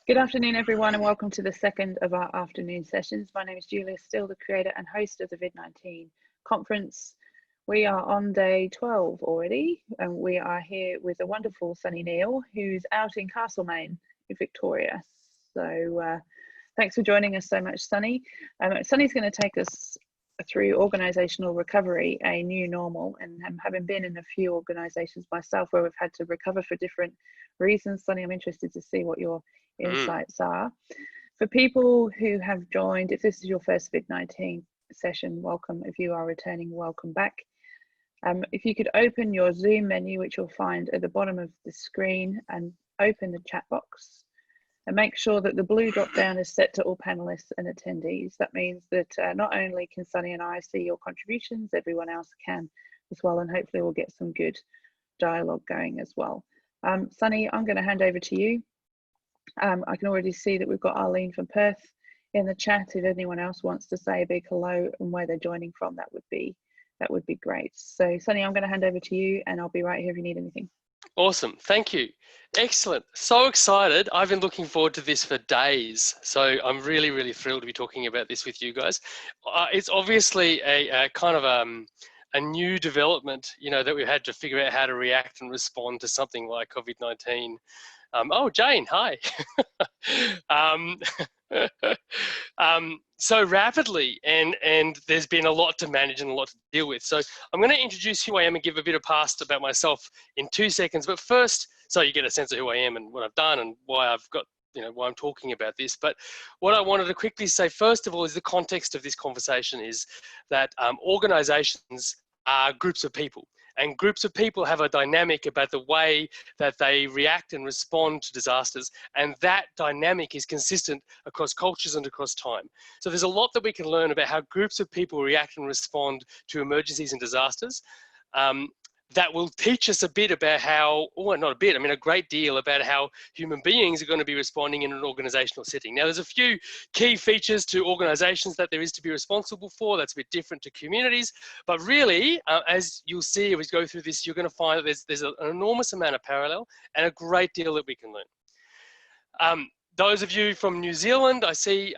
Good afternoon, everyone, and welcome to the second of our afternoon sessions. My name is Julia, still the creator and host of the Vid19 conference. We are on day 12 already, and we are here with the wonderful Sunny Neal, who's out in Castlemaine in Victoria. So thanks for joining us so much, Sunny. Sunny's going to take us through organisational recovery, a new normal, and having been in a few organisations myself where we've had to recover for different reasons, Sunny, I'm interested to see what your insights are. For people who have joined, if this is your first Vid19 session, welcome. If you are returning, welcome back. If you could open your Zoom menu, which you'll find at the bottom of the screen, and open the chat box, and make sure that the blue drop down is set to all panelists and attendees. That means that not only can Sunny and I see your contributions, everyone else can as well, and hopefully we'll get some good dialogue going as well. Sunny, I'm going to hand over to you. I can already see that we've got Arlene from Perth in the chat. If anyone else wants to say a big hello and where they're joining from, that would be great. So Sunny, I'm going to hand over to you, and I'll be right here if you need anything. Awesome, thank you. Excellent, so excited. I've been looking forward to this for days. So I'm really, really thrilled to be talking about this with you guys. It's obviously a kind of a new development, that we had to figure out how to react and respond to something like COVID-19. Oh, Jane, hi. So rapidly, and there's been a lot to manage and a lot to deal with. So I'm going to introduce who I am and give a bit of past about myself in 2 seconds. But first, so you get a sense of who I am and what I've done and why I've got, why I'm talking about this. But what I wanted to quickly say, first of all, is the context of this conversation is that organizations are groups of people. And groups of people have a dynamic about the way that they react and respond to disasters. And that dynamic is consistent across cultures and across time. So there's a lot that we can learn about how groups of people react and respond to emergencies and disasters. That will teach us a bit about how, well, not a bit, I mean a great deal about how human beings are going to be responding in an organisational setting. Now, there's a few key features to organisations that there is to be responsible for. That's a bit different to communities. But really, as you'll see as we go through this, you're going to find that there's an enormous amount of parallel and a great deal that we can learn. Those of you from New Zealand, I see,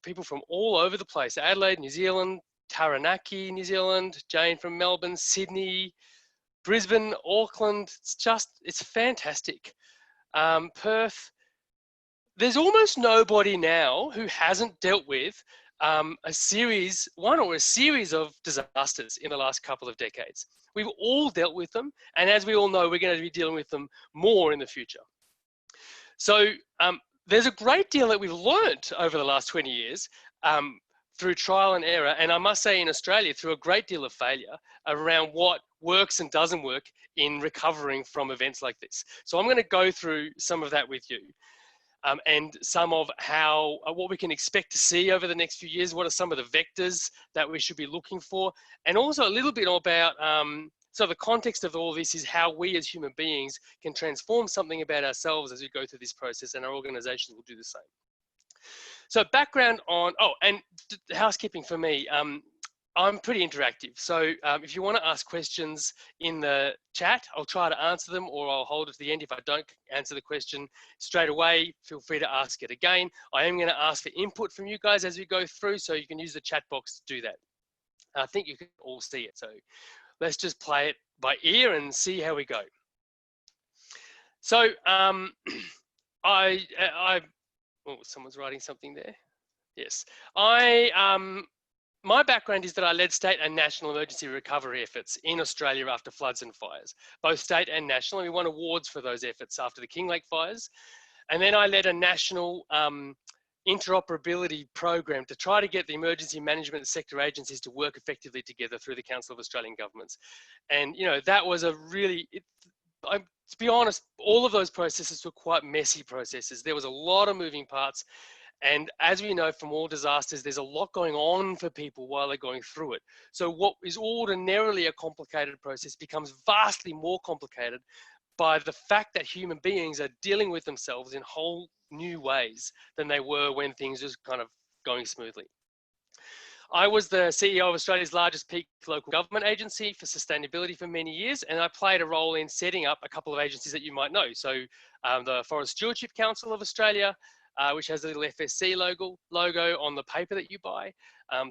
people from all over the place. Adelaide, New Zealand, Taranaki, New Zealand, Jane from Melbourne, Sydney, Brisbane, Auckland. It's fantastic. Perth. There's almost nobody now who hasn't dealt with one or a series of disasters in the last couple of decades. We've all dealt with them, and as we all know, we're going to be dealing with them more in the future. So there's a great deal that we've learnt over the last 20 years through trial and error, and I must say in Australia, through a great deal of failure around what works and doesn't work in recovering from events like this. So I'm going to go through some of that with you, and some of how, what we can expect to see over the next few years, what are some of the vectors that we should be looking for, and also a little bit about, so the context of all this is how we as human beings can transform something about ourselves as we go through this process, and our organizations will do the same. So background on, and housekeeping for me, I'm pretty interactive. So if you want to ask questions in the chat, I'll try to answer them, or I'll hold it to the end. If I don't answer the question straight away, feel free to ask it again. I am going to ask for input from you guys as we go through, so you can use the chat box to do that. I think you can all see it. So let's just play it by ear and see how we go. So oh, someone's writing something there. Yes, my background is that I led state and national emergency recovery efforts in Australia after floods and fires, both state and national. And we won awards for those efforts after the Kinglake fires. And then I led a national interoperability program to try to get the emergency management sector agencies to work effectively together through the Council of Australian Governments. And, that was a really, to be honest, all of those processes were quite messy processes. There was a lot of moving parts. And as we know from all disasters, there's a lot going on for people while they're going through it. So what is ordinarily a complicated process becomes vastly more complicated by the fact that human beings are dealing with themselves in whole new ways than they were when things just kind of going smoothly. I was the CEO of Australia's largest peak local government agency for sustainability for many years, and I played a role in setting up a couple of agencies that you might know. So the Forest Stewardship Council of Australia, which has a little FSC logo on the paper that you buy,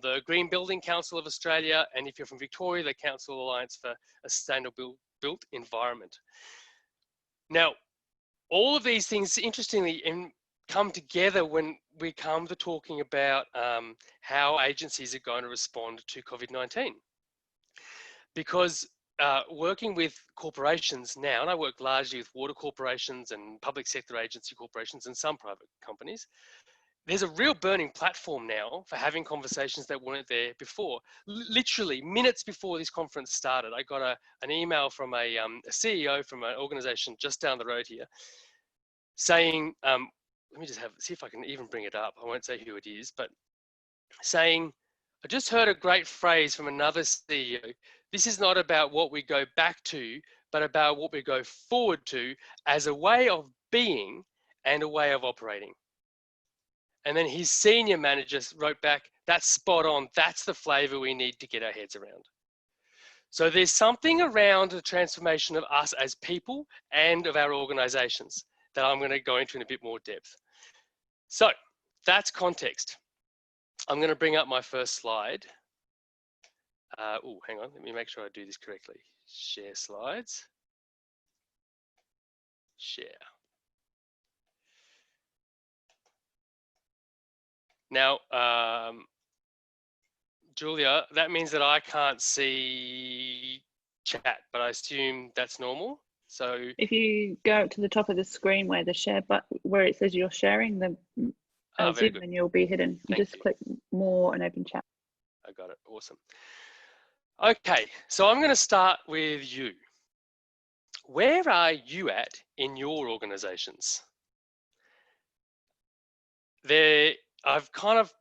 the Green Building Council of Australia, and if you're from Victoria, the Council Alliance for a Sustainable Built Environment. Now, all of these things, interestingly, come together when we come to talking about how agencies are going to respond to COVID-19. Because working with corporations now, and I work largely with water corporations and public sector agency corporations and some private companies, there's a real burning platform now for having conversations that weren't there before. Literally minutes before this conference started, I got an email from a CEO from an organization just down the road here saying, let me just see if I can even bring it up. I won't say who it is, but saying, I just heard a great phrase from another CEO. This is not about what we go back to, but about what we go forward to as a way of being and a way of operating. And then his senior manager wrote back, that's spot on. That's the flavor we need to get our heads around. So there's something around the transformation of us as people and of our organizations that I'm going to go into in a bit more depth. So that's context. I'm going to bring up my first slide. Oh, hang on. Let me make sure I do this correctly. Share slides. Share. Now, Julia, that means that I can't see chat, but I assume that's normal. So if you go up to the top of the screen where the share button, where it says you're sharing the Zoom, and you'll be hidden. You just click more and open chat. I got it. Awesome. Okay, so I'm going to start with you. Where are you at in your organizations? I've kind of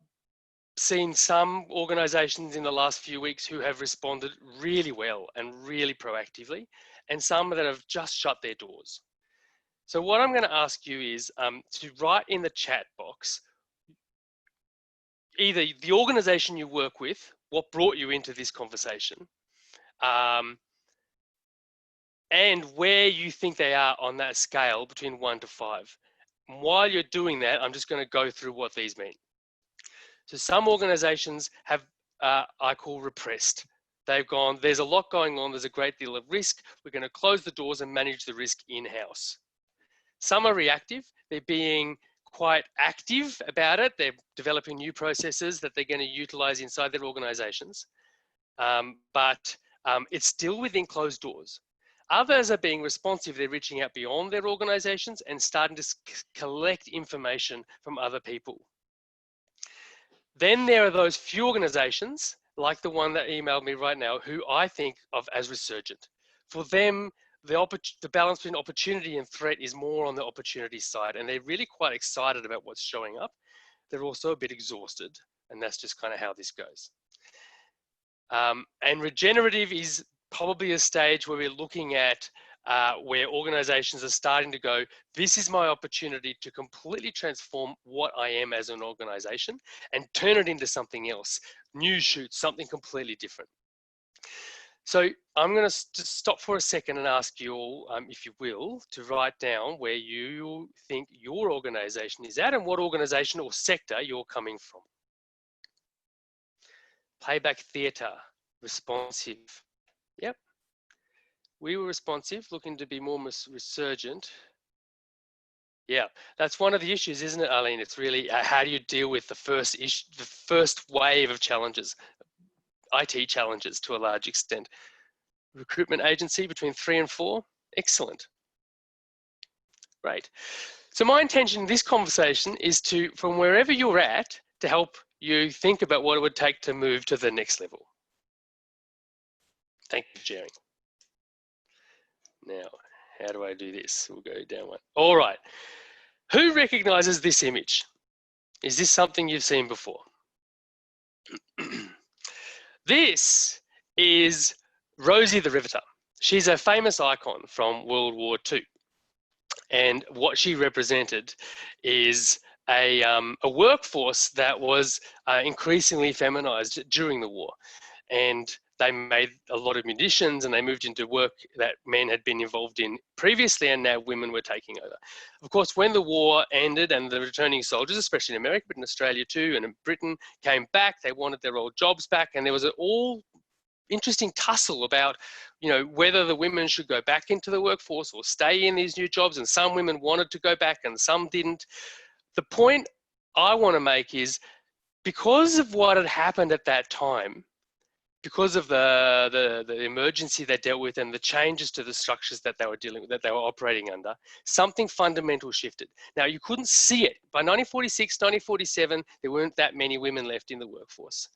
seen some organizations in the last few weeks who have responded really well and really proactively, and some that have just shut their doors. So what I'm going to ask you is to write in the chat box either the organization you work with, what brought you into this conversation, and where you think they are on that scale between 1 to 5. And while you're doing that, I'm just going to go through what these mean. So some organizations have, I call repressed. They've gone, there's a lot going on, there's a great deal of risk, we're going to close the doors and manage the risk in-house. Some are reactive, they're being quite active about it, they're developing new processes that they're going to utilize inside their organizations, but it's still within closed doors. Others are being responsive, they're reaching out beyond their organizations and starting to collect information from other people. Then there are those few organizations, like the one that emailed me right now, who I think of as resurgent. For them, the balance between opportunity and threat is more on the opportunity side, and they're really quite excited about what's showing up. They're also a bit exhausted, and that's just kind of how this goes. And regenerative is probably a stage where we're looking at where organizations are starting to go, this is my opportunity to completely transform what I am as an organization and turn it into something else, new shoots, something completely different. So I'm going to just stop for a second and ask you all, if you will, to write down where you think your organization is at and what organization or sector you're coming from. Playback theatre, responsive. Yep. We were responsive, looking to be more resurgent. Yeah, that's one of the issues, isn't it, Arlene? It's really how do you deal with the first wave of challenges, IT challenges to a large extent. Recruitment agency between 3 and 4, excellent. Great. So my intention in this conversation is to, from wherever you're at, to help you think about what it would take to move to the next level. Thank you for sharing. Now, how do I do this? We'll go down one. All right. Who recognizes this image? Is this something you've seen before? This is Rosie the Riveter. She's a famous icon from World War II. And what she represented is a workforce that was increasingly feminized during the war. And they made a lot of munitions and they moved into work that men had been involved in previously, and now women were taking over. Of course, when the war ended and the returning soldiers, especially in America, but in Australia too, and in Britain, came back, they wanted their old jobs back, and there was an all interesting tussle about, you know, whether the women should go back into the workforce or stay in these new jobs, and some women wanted to go back and some didn't. The point I want to make is, because of what had happened at that time, because of the emergency they dealt with and the changes to the structures that they were dealing with, that they were operating under, something fundamental shifted. Now, you couldn't see it. By 1946, 1947, there weren't that many women left in the workforce.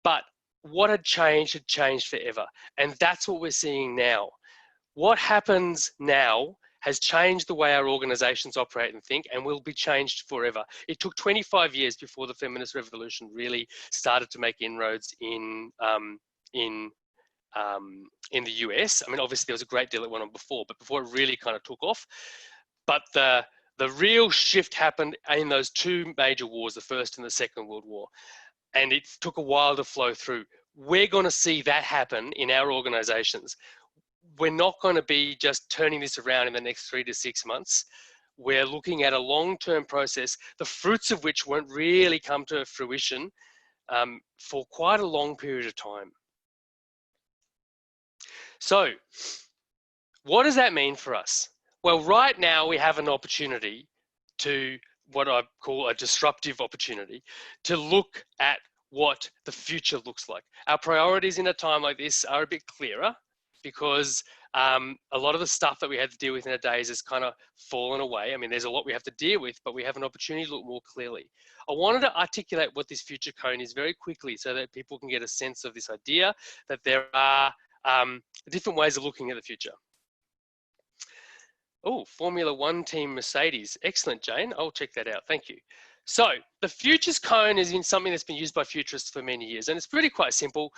But what had changed forever. And that's what we're seeing now. What happens now has changed the way our organizations operate and think, and will be changed forever. It took 25 years before the feminist revolution really started to make inroads in the US. I mean, obviously there was a great deal that went on before, but before it really kind of took off. But the real shift happened in those two major wars, the First and the Second World War. And it took a while to flow through. We're going to see that happen in our organizations. We're not going to be just turning this around in the next 3 to 6 months. We're looking at a long-term process, the fruits of which won't really come to fruition for quite a long period of time. So what does that mean for us? Well, right now we have an opportunity to, what I call a disruptive opportunity, to look at what the future looks like. Our priorities in a time like this are a bit clearer, because a lot of the stuff that we had to deal with in our days has kind of fallen away. I mean, there's a lot we have to deal with, but we have an opportunity to look more clearly. I wanted to articulate what this future cone is very quickly so that people can get a sense of this idea that there are different ways of looking at the future. Oh, Formula One team Mercedes. Excellent, Jane. I'll check that out. Thank you. So the futures cone is something that's been used by futurists for many years, and it's really quite simple.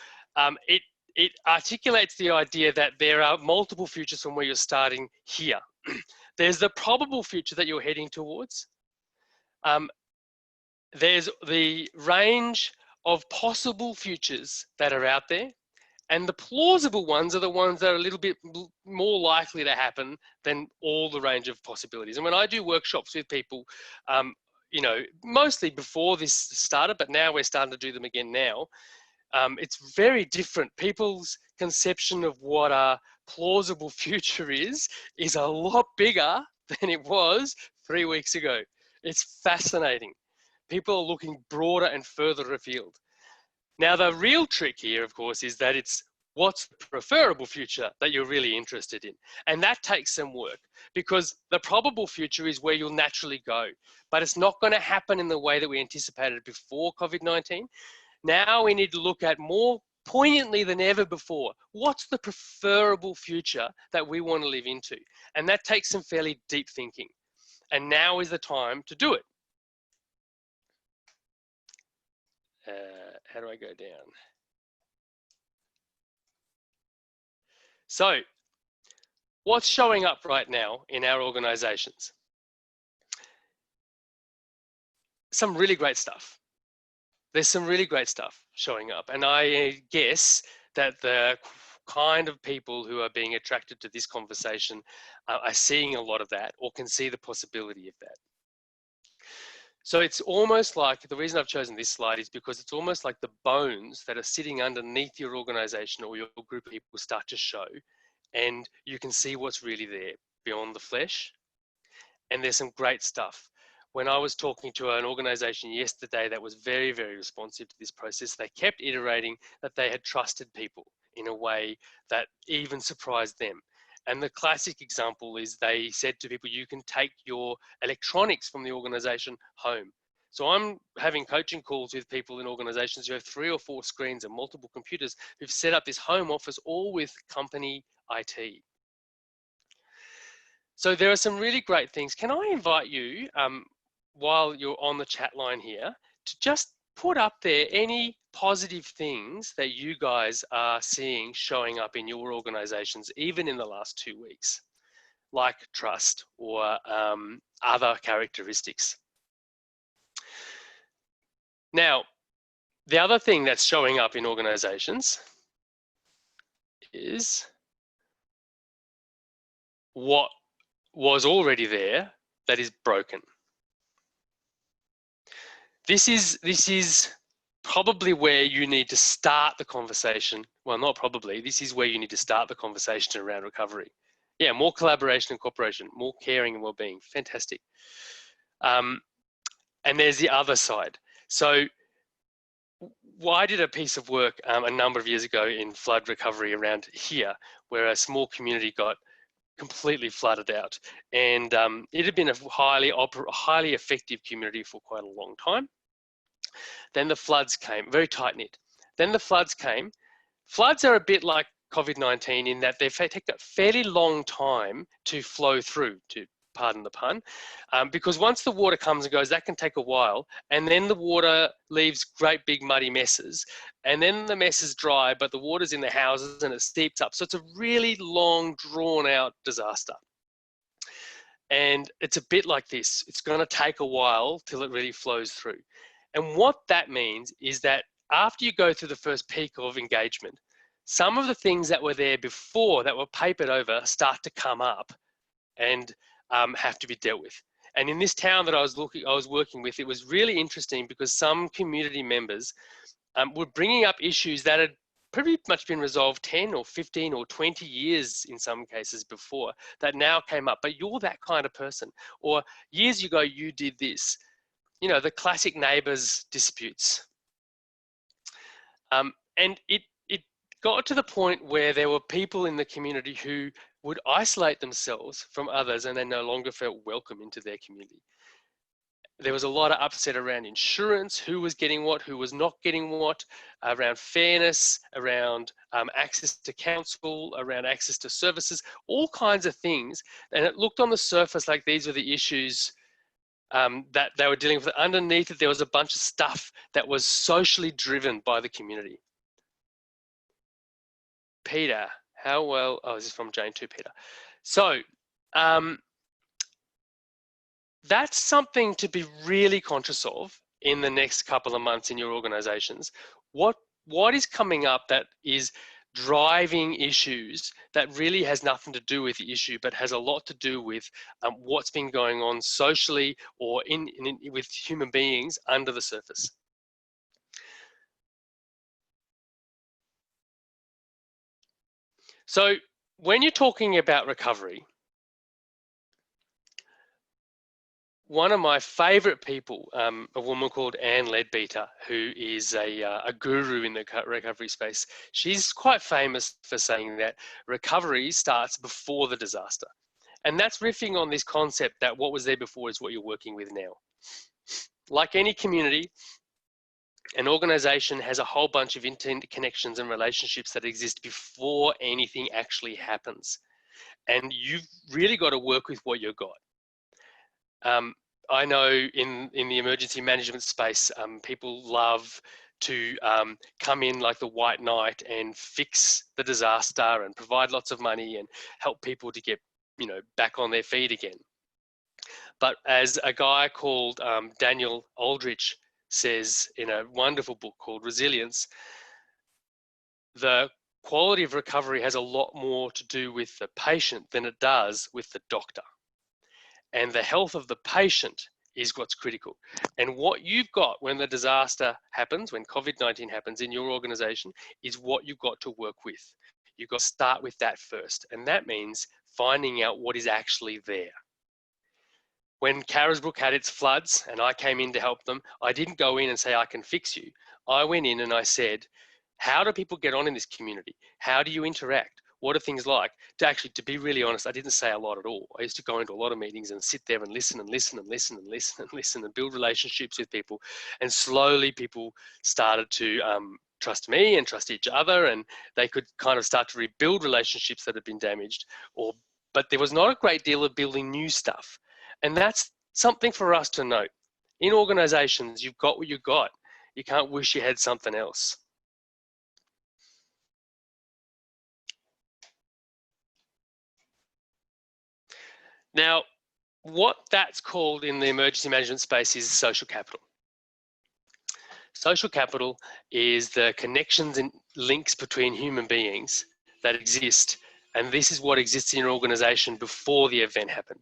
It articulates the idea that there are multiple futures from where you're starting here. There's the probable future that you're heading towards. There's the range of possible futures that are out there. And the plausible ones are the ones that are a little bit more likely to happen than all the range of possibilities. And when I do workshops with people, you know, mostly before this started, but now we're starting to do them again now, it's very different. People's conception of what a plausible future is a lot bigger than it was 3 weeks ago. It's fascinating. People are looking broader and further afield. Now, the real trick here, of course, is that it's what's the preferable future that you're really interested in. And that takes some work, because the probable future is where you'll naturally go, but it's not going to happen in the way that we anticipated before COVID-19. Now we need to look at more poignantly than ever before, what's the preferable future that we want to live into? And that takes some fairly deep thinking. And now is the time to do it. How do I go down? So what's showing up right now in our organizations? Some really great stuff. There's some really great stuff showing up. And I guess that the kind of people who are being attracted to this conversation are seeing a lot of that, or can see the possibility of that. So it's almost like, the reason I've chosen this slide is because it's almost like the bones that are sitting underneath your organization or your group of people start to show, and you can see what's really there beyond the flesh. And there's some great stuff. When I was talking to an organization yesterday that was very, very responsive to this process, they kept iterating that they had trusted people in a way that even surprised them. And the classic example is they said to people, you can take your electronics from the organization home. So I'm having coaching calls with people in organizations who have 3 or 4 screens and multiple computers who've set up this home office, all with company IT. So there are some really great things. Can I invite you, while you're on the chat line here, to just put up there any positive things that you guys are seeing showing up in your organizations, even in the last 2 weeks, like trust or other characteristics. Now, the other thing that's showing up in organizations is what was already there that is broken. This is probably where you need to start the conversation. Well, not probably, this is where you need to start the conversation around recovery. Yeah, more collaboration and cooperation, more caring and well-being, fantastic. And there's the other side. So I did a piece of work a number of years ago in flood recovery around here, where a small community got completely flooded out. And it had been a highly effective community for quite a long time. Then the floods came, very tight-knit. Then the floods came. Floods are a bit like COVID-19 in that they take a fairly long time to flow through, to pardon the pun, because once the water comes and goes, that can take a while, and then the water leaves great big muddy messes, and then the messes dry, but the water's in the houses and it steeps up. So it's a really long, drawn-out disaster. And it's a bit like this. It's going to take a while till it really flows through. And what that means is that after you go through the first peak of engagement, some of the things that were there before that were papered over start to come up and have to be dealt with. And in this town that I was working with, it was really interesting because some community members were bringing up issues that had pretty much been resolved 10 or 15 or 20 years in some cases before that now came up. But you're that kind of person. Or years ago, you did this. You know, the classic neighbors disputes. And it got to the point where there were people in the community who would isolate themselves from others and they no longer felt welcome into their community. There was a lot of upset around insurance, who was getting what, who was not getting what, around fairness, around access to council, around access to services, all kinds of things. And it looked on the surface like these were the issues that they were dealing with. Underneath it, there was a bunch of stuff that was socially driven by the community. Peter, how well, oh, this is from Jane too, Peter. So that's something to be really conscious of in the next couple of months in your organizations. What is coming up that is driving issues that really has nothing to do with the issue, but has a lot to do with what's been going on socially or with human beings under the surface. So when you're talking about recovery, one of my favorite people, a woman called Anne Leadbeater, who is a guru in the recovery space, she's quite famous for saying that recovery starts before the disaster. And that's riffing on this concept that what was there before is what you're working with now. Like any community, an organization has a whole bunch of interconnections and relationships that exist before anything actually happens. And you've really got to work with what you've got. I know in the emergency management space, people love to come in like the white knight and fix the disaster and provide lots of money and help people to get, you know, back on their feet again. But as a guy called Daniel Aldrich says in a wonderful book called Resilience, the quality of recovery has a lot more to do with the patient than it does with the doctor. And the health of the patient is what's critical. And what you've got when the disaster happens, when COVID-19 happens in your organization, is what you've got to work with. You've got to start with that first. And that means finding out what is actually there. When Carisbrook had its floods and I came in to help them, I didn't go in and say, I can fix you. I went in and I said, how do people get on in this community? How do you interact? What are things like? To be really honest, I didn't say a lot at all. I used to go into a lot of meetings and sit there and listen and listen and listen and listen and listen and build relationships with people. And slowly people started to trust me and trust each other, and they could kind of start to rebuild relationships that had been damaged. But there was not a great deal of building new stuff. And that's something for us to note. In organizations, you've got what you got. You can't wish you had something else. Now, what that's called in the emergency management space is social capital. Social capital is the connections and links between human beings that exist, and this is what exists in your organization before the event happened.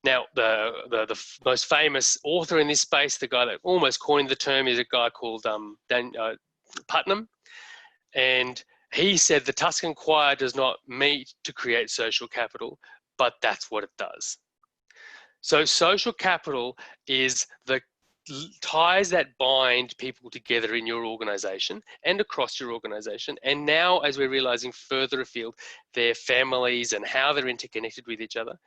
Now, the most famous author in this space, the guy that almost coined the term, is a guy called Putnam, and he said the Tuscan choir does not meet to create social capital, but that's what it does. So social capital is the ties that bind people together in your organization and across your organization. And now, as we're realizing further afield, their families and how they're interconnected with each other.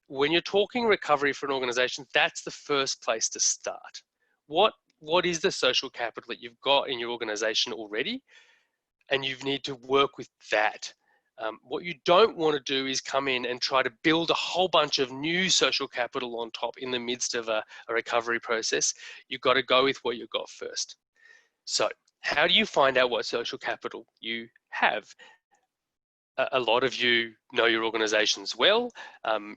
When you're talking recovery for an organization, that's the first place to start. What is the social capital that you've got in your organization already? And you need to work with that. What you don't want to do is come in and try to build a whole bunch of new social capital on top in the midst of a recovery process. You've got to go with what you've got first. So how do you find out what social capital you have? A lot of you know your organizations well.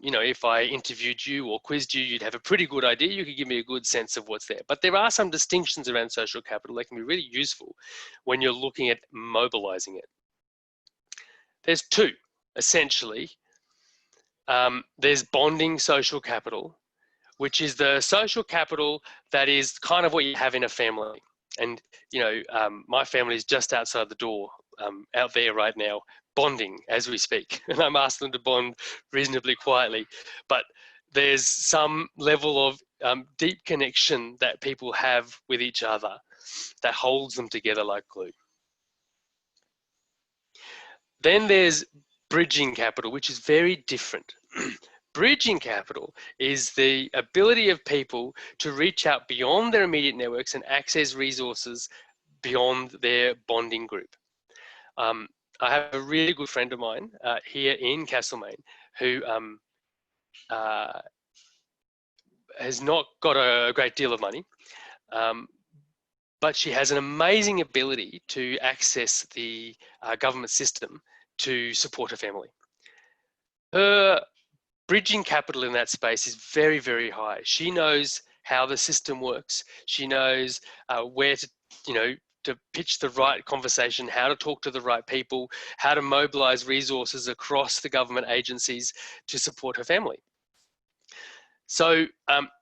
You know, if I interviewed you or quizzed you, you'd have a pretty good idea. You could give me a good sense of what's there. But there are some distinctions around social capital that can be really useful when you're looking at mobilizing it. There's two, essentially. There's bonding social capital, which is the social capital that is kind of what you have in a family. And, you know, my family is just outside the door, out there right now, bonding as we speak. And I'm asking them to bond reasonably quietly. But there's some level of deep connection that people have with each other that holds them together like glue. Then there's bridging capital, which is very different. Bridging capital is the ability of people to reach out beyond their immediate networks and access resources beyond their bonding group. I have a really good friend of mine here in Castlemaine who has not got a great deal of money, but she has an amazing ability to access the government system to support her family. Her bridging capital in that space is very, very high. She knows how the system works. She knows where to, you know, to pitch the right conversation, how to talk to the right people, how to mobilize resources across the government agencies to support her family. So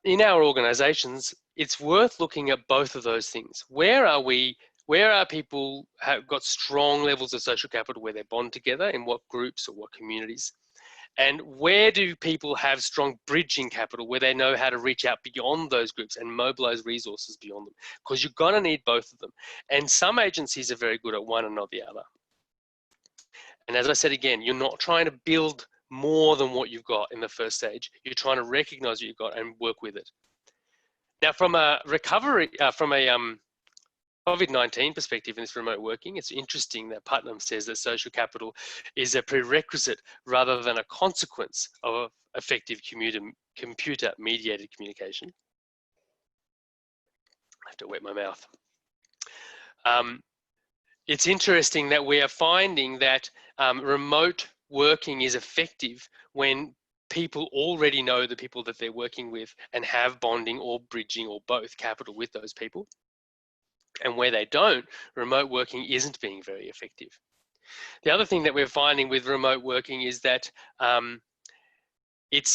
in our organizations, it's worth looking at both of those things. Where are people have got strong levels of social capital where they bond together, in what groups or what communities? And where do people have strong bridging capital where they know how to reach out beyond those groups and mobilize resources beyond them? Because you're going to need both of them. And some agencies are very good at one and not the other. And as I said again, you're not trying to build more than what you've got in the first stage. You're trying to recognize what you've got and work with it. Now, from a recovery, from a COVID-19 perspective in this remote working, it's interesting that Putnam says that social capital is a prerequisite rather than a consequence of effective computer-mediated communication. I have to wet my mouth. It's interesting that we are finding that remote working is effective when people already know the people that they're working with and have bonding or bridging or both capital with those people. And where they don't, remote working isn't being very effective. The other thing that we're finding with remote working is that it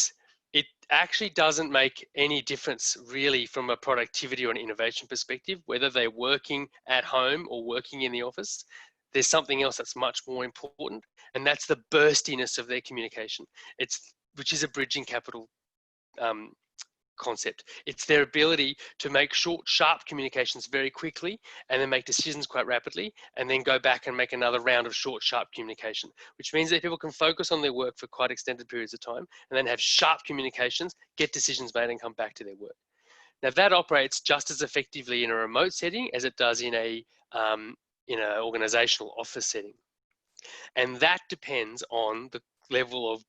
actually doesn't make any difference really from a productivity or an innovation perspective, whether they're working at home or working in the office. There's something else that's much more important, and that's the burstiness of their communication. Which is a bridging capital concept. It's their ability to make short, sharp communications very quickly and then make decisions quite rapidly and then go back and make another round of short, sharp communication, which means that people can focus on their work for quite extended periods of time and then have sharp communications, get decisions made and come back to their work. Now that operates just as effectively in a remote setting as it does in an organizational office setting. And that depends on the level of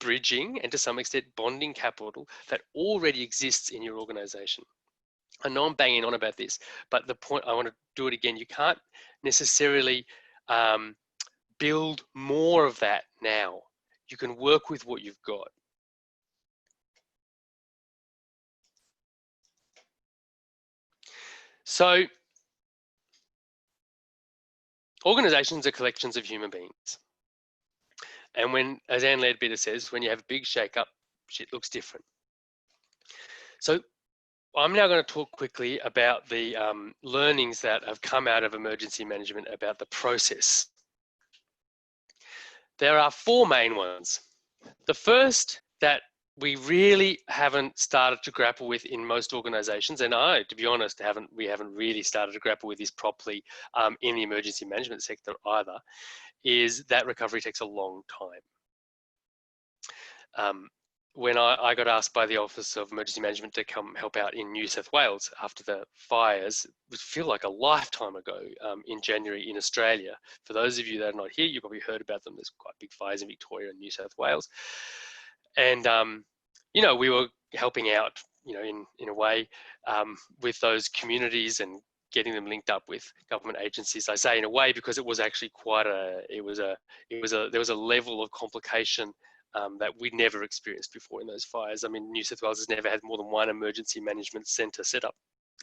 bridging and to some extent bonding capital that already exists in your organization. I know I'm banging on about this, but the point, I want to do it again, you can't necessarily build more of that now. You can work with what you've got. So organizations are collections of human beings. And when, as Anne Leadbeater says, when you have a big shake-up, shit looks different. So I'm now going to talk quickly about the learnings that have come out of emergency management about the process. There are four main ones. The first that we really haven't started to grapple with in most organizations, and I, to be honest, we haven't really started to grapple with this properly in the emergency management sector either, is that recovery takes a long time. When I got asked by the Office of Emergency Management to come help out in New South Wales after the fires, it would feel like a lifetime ago in January in Australia. For those of you that are not here, you probably heard about them. There's quite big fires in Victoria and New South Wales. And, you know, we were helping out, you know, in a way with those communities and getting them linked up with government agencies. I say in a way because it was actually quite there was a level of complication that we'd never experienced before in those fires. I mean, New South Wales has never had more than one emergency management centre set up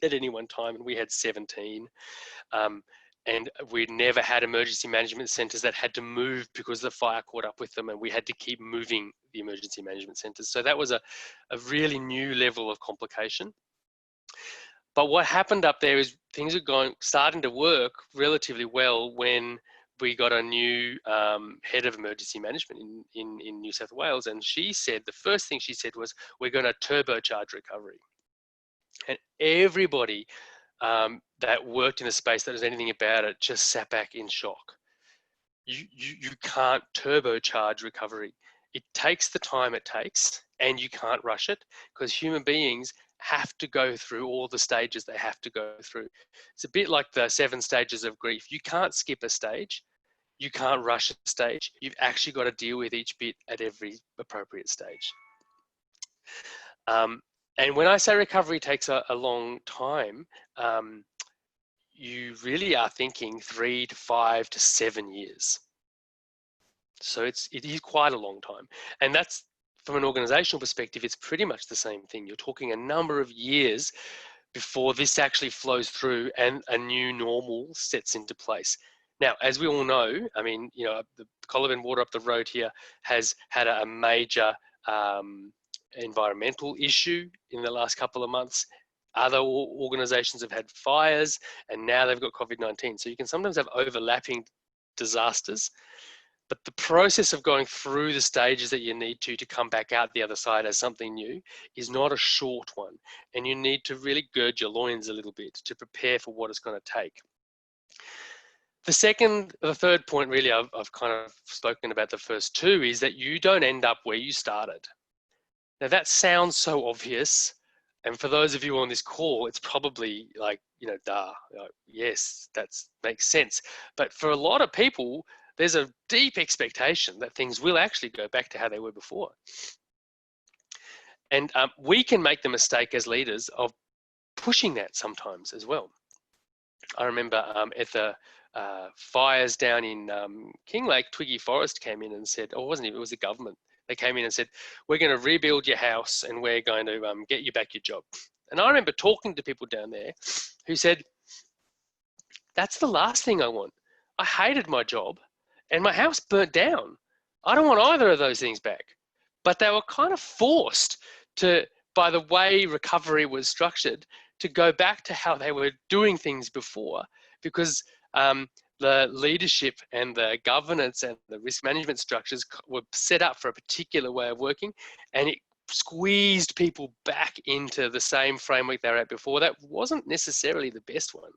at any one time, and we had 17. And we'd never had emergency management centres that had to move because the fire caught up with them, and we had to keep moving the emergency management centres. So that was a really new level of complication. But what happened up there is things are starting to work relatively well when we got a new head of emergency management in New South Wales, and she said, the first thing she said was, we're going to turbocharge recovery. And everybody that worked in a space that was anything about it just sat back in shock. You can't turbocharge recovery. It takes the time it takes, and you can't rush it, because human beings have to go through all the stages they have to go through. It's a bit like the 7 stages of grief. You can't skip a stage. You can't rush a stage. You've actually got to deal with each bit at every appropriate stage. And when I say recovery takes a long time, you really are thinking 3 to 5 to 7 years. So it is quite a long time. And that's, from an organizational perspective, it's pretty much the same thing. You're talking a number of years before this actually flows through and a new normal sets into place. Now, as we all know, I mean, you know, the Collaben Water up the road here has had a major environmental issue in the last couple of months. Other organizations have had fires, and now they've got COVID-19. So you can sometimes have overlapping disasters, but the process of going through the stages that you need to come back out the other side as something new is not a short one. And you need to really gird your loins a little bit to prepare for what it's going to take. The third point, really, I've kind of spoken about the first two, is that you don't end up where you started. Now that sounds so obvious. And for those of you on this call, it's probably like, you know, duh, like, yes, that makes sense. But for a lot of people, there's a deep expectation that things will actually go back to how they were before. And we can make the mistake as leaders of pushing that sometimes as well. I remember at the fires down in Kinglake, Twiggy Forest came in and said, oh, it was the government. They came in and said, we're going to rebuild your house and we're going to get you back your job. And I remember talking to people down there who said, that's the last thing I want. I hated my job and my house burnt down. I don't want either of those things back. But they were kind of forced to, by the way recovery was structured, to go back to how they were doing things before, because the leadership and the governance and the risk management structures were set up for a particular way of working, and it squeezed people back into the same framework they were at before. That wasn't necessarily the best one.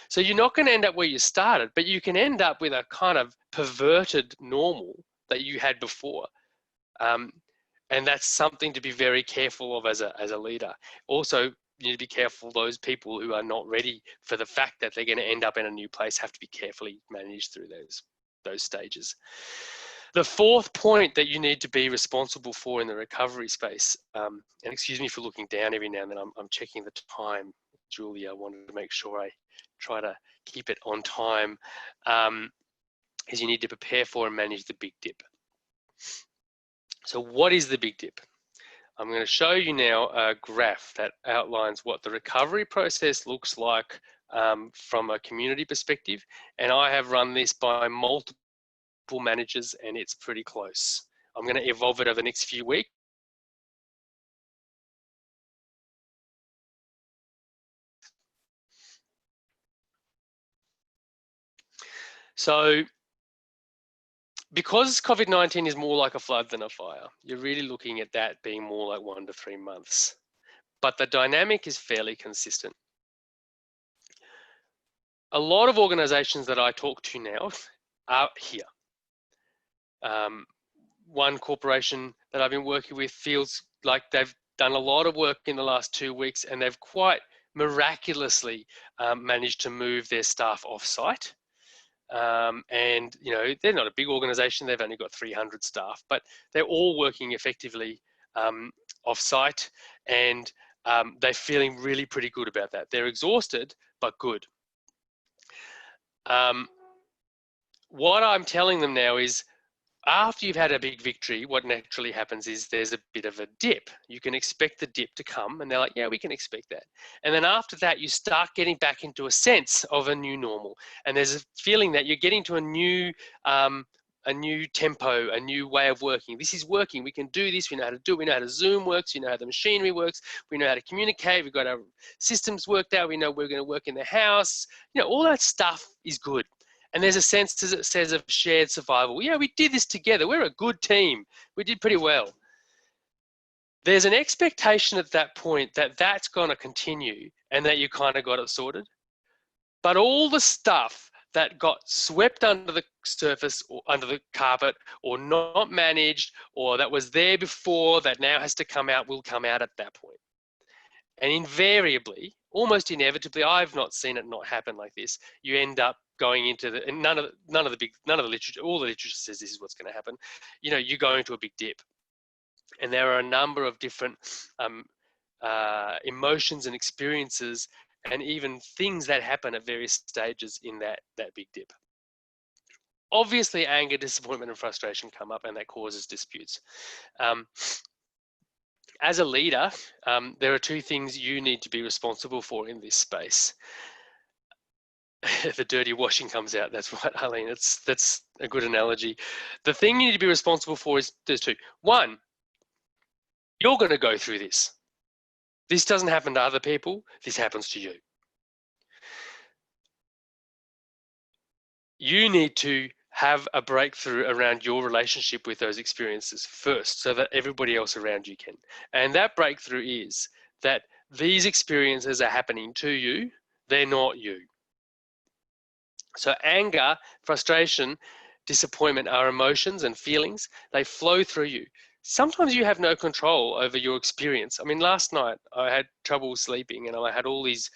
So you're not going to end up where you started, but you can end up with a kind of perverted normal that you had before. And that's something to be very careful of as a leader. Also, you need to be careful, those people who are not ready for the fact that they're going to end up in a new place have to be carefully managed through those stages. The fourth point that you need to be responsible for in the recovery space, and excuse me for looking down every now and then, I'm checking the time, Julia. I wanted to make sure I try to keep it on time, is you need to prepare for and manage the big dip. So what is the big dip? I'm going to show you now a graph that outlines what the recovery process looks like from a community perspective. And I have run this by multiple managers and it's pretty close. I'm going to evolve it over the next few weeks. So because COVID-19 is more like a flood than a fire, you're really looking at that being more like 1 to 3 months. But the dynamic is fairly consistent. A lot of organizations that I talk to now are here. One corporation that I've been working with feels like they've done a lot of work in the last 2 weeks and they've quite miraculously managed to move their staff off-site. And you know, they're not a big organization, they've only got 300 staff, but they're all working effectively off-site, and they're feeling really pretty good about that. They're exhausted, but good. What I'm telling them now is, after you've had a big victory, what naturally happens is there's a bit of a dip. You can expect the dip to come, and they're like, yeah, we can expect that. And then after that, you start getting back into a sense of a new normal. And there's a feeling that you're getting to a new tempo, a new way of working. This is working. We can do this. We know how to do it. We know how to Zoom works. We know how the machinery works. We know how to communicate. We've got our systems worked out. We know we're going to work in the house. You know, all that stuff is good. And there's a sense, as it says, of shared survival. Yeah, we did this together. We're a good team. We did pretty well. There's an expectation at that point that that's going to continue and that you kind of got it sorted. But all the stuff that got swept under the surface or under the carpet or not managed or that was there before that now has to come out will come out at that point. And invariably, almost inevitably, I've not seen it not happen like this. You end up going into the, and none of the literature, all the literature says this is what's going to happen. You know, you go into a big dip, and there are a number of different emotions and experiences, and even things that happen at various stages in that big dip. Obviously, anger, disappointment, and frustration come up, and that causes disputes. As a leader, there are two things you need to be responsible for in this space. The dirty washing comes out. That's right, Arlene. That's a good analogy. The thing you need to be responsible for is there's two. One, you're going to go through this. This doesn't happen to other people. This happens to you. You need to have a breakthrough around your relationship with those experiences first so that everybody else around you can. And that breakthrough is that these experiences are happening to you. They're not you. So anger, frustration, disappointment are emotions and feelings. They flow through you. Sometimes you have no control over your experience. I mean, last night I had trouble sleeping and I had all these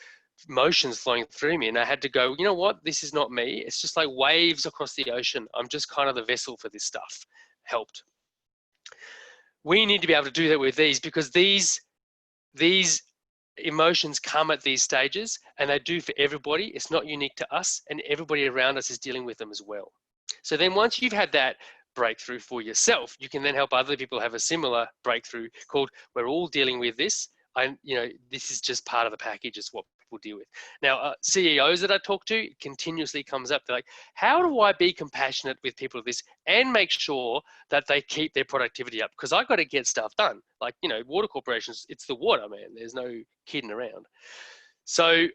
emotions flowing through me and I had to go, you know what, this is not me. It's just like waves across the ocean. I'm just kind of the vessel for this stuff. Helped. We need to be able to do that with these because these emotions come at these stages and they do for everybody. It's not unique to us, and everybody around us is dealing with them as well. So then once you've had that breakthrough for yourself, you can then help other people have a similar breakthrough called we're all dealing with this. You know, this is just part of the package. It's what people deal with. Now, CEOs that I talk to, it continuously comes up. They're like, how do I be compassionate with people of this and make sure that they keep their productivity up? Because I've got to get stuff done. Like, you know, water corporations, it's the water, man. There's no kidding around. So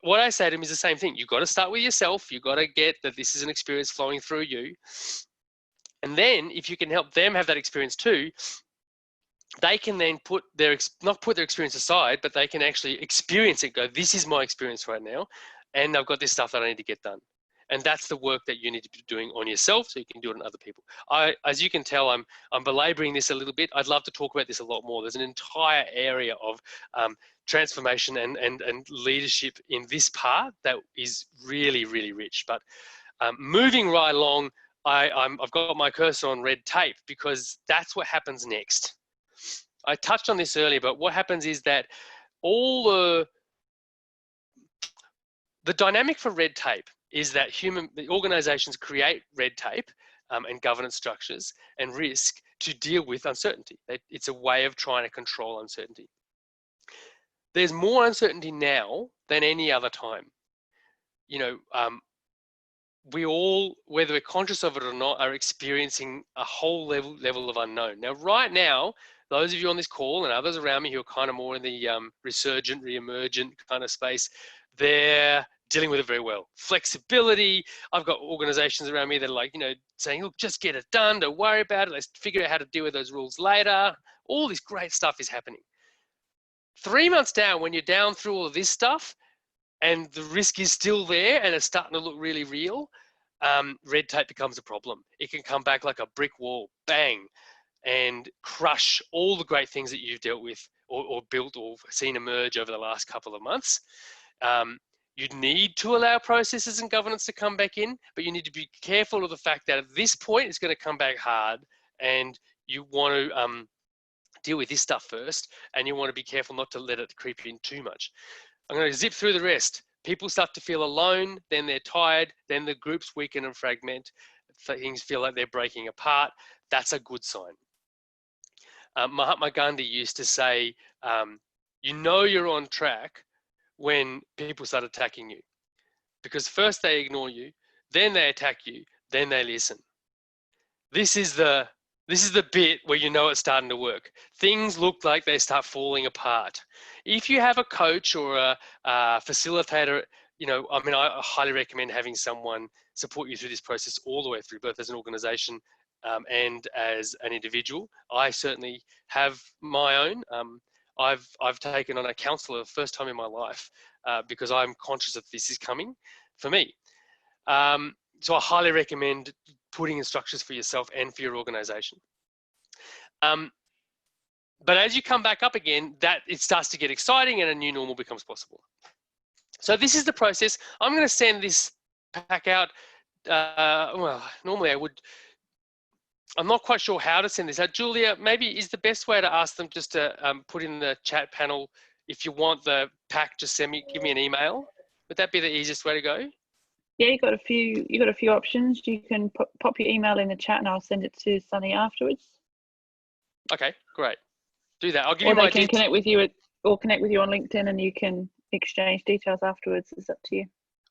what I say to them is the same thing. You've got to start with yourself. You've got to get that this is an experience flowing through you. And then if you can help them have that experience too, they can then not put their experience aside, but they can actually experience it, go, this is my experience right now, and I've got this stuff that I need to get done. And that's the work that you need to be doing on yourself so you can do it on other people. As you can tell, I'm belaboring this a little bit. I'd love to talk about this a lot more. There's an entire area of transformation and leadership in this part that is really, really rich. But moving right along, I've got my cursor on red tape because that's what happens next. I touched on this earlier, but what happens is that all the dynamic for red tape is that the organizations create red tape and governance structures and risk to deal with uncertainty. It's a way of trying to control uncertainty. There's more uncertainty now than any other time. We all, whether we're conscious of it or not, are experiencing a whole level of unknown. Now, right now, those of you on this call and others around me who are kind of more in the resurgent, re-emergent kind of space, they're dealing with it very well. Flexibility. I've got organizations around me that are like, saying, look, just get it done. Don't worry about it. Let's figure out how to deal with those rules later. All this great stuff is happening. 3 months down, when you're down through all of this stuff, and the risk is still there and it's starting to look really real, red tape becomes a problem. It can come back like a brick wall, bang, and crush all the great things that you've dealt with or built or seen emerge over the last couple of months. You need to allow processes and governance to come back in, but you need to be careful of the fact that at this point it's going to come back hard, and you want to deal with this stuff first, and you want to be careful not to let it creep in too much. I'm going to zip through the rest. People start to feel alone, then they're tired, then the groups weaken and fragment. Things feel like they're breaking apart. That's a good sign. Mahatma Gandhi used to say, you're on track when people start attacking you. Because first they ignore you, then they attack you, then they listen. This is the bit where you know it's starting to work. Things look like they start falling apart. If you have a coach or a facilitator, I highly recommend having someone support you through this process all the way through, both as an organization and as an individual. I certainly have my own. I've taken on a counselor the first time in my life because I'm conscious that this is coming for me. So I highly recommend putting in structures for yourself and for your organization. But as you come back up again, that it starts to get exciting and a new normal becomes possible. So this is the process. I'm going to send this pack out. Well, normally I would. I'm not quite sure how to send this out. Julia, maybe is the best way to ask them just to put in the chat panel. If you want the pack, just give me an email. Would that be the easiest way to go? Yeah, you got a few options. You can pop your email in the chat, and I'll send it to Sunny afterwards. Okay, great. Do that. I'll give you my details. Or they can connect with you on LinkedIn, and you can exchange details afterwards. It's up to you.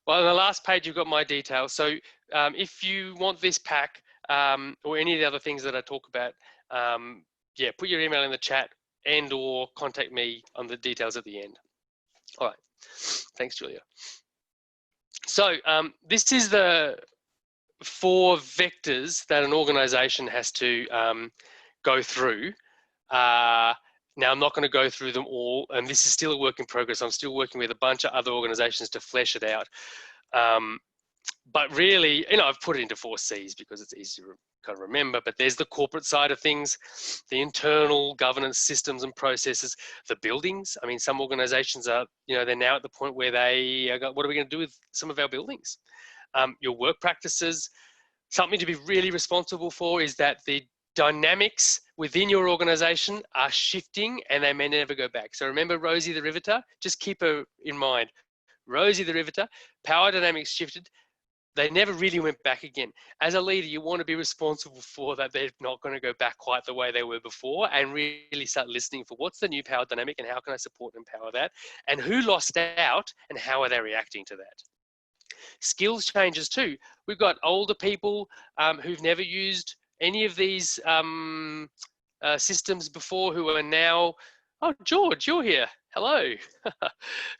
Well, on the last page, you've got my details. So if you want this pack or any of the other things that I talk about, put your email in the chat and or contact me on the details at the end. All right. Thanks, Julia. So this is the 4 vectors that an organization has to go through. Now, I'm not going to go through them all, and this is still a work in progress. I'm still working with a bunch of other organizations to flesh it out. But really, I've put it into 4 C's because it's easy to kind of remember, but there's the corporate side of things, the internal governance systems and processes, the buildings. I mean, some organizations are, they're now at the point where they are, what are we going to do with some of our buildings? Your work practices. Something to be really responsible for is that the dynamics within your organization are shifting and they may never go back. So remember Rosie the Riveter? Just keep her in mind. Rosie the Riveter, power dynamics shifted. They never really went back again. As a leader, you want to be responsible for that. They're not going to go back quite the way they were before, and really start listening for what's the new power dynamic and how can I support and empower that, and who lost out and how are they reacting to that. Skills changes too. We've got older people who've never used any of these systems before who are now, oh, George, you're here. Hello.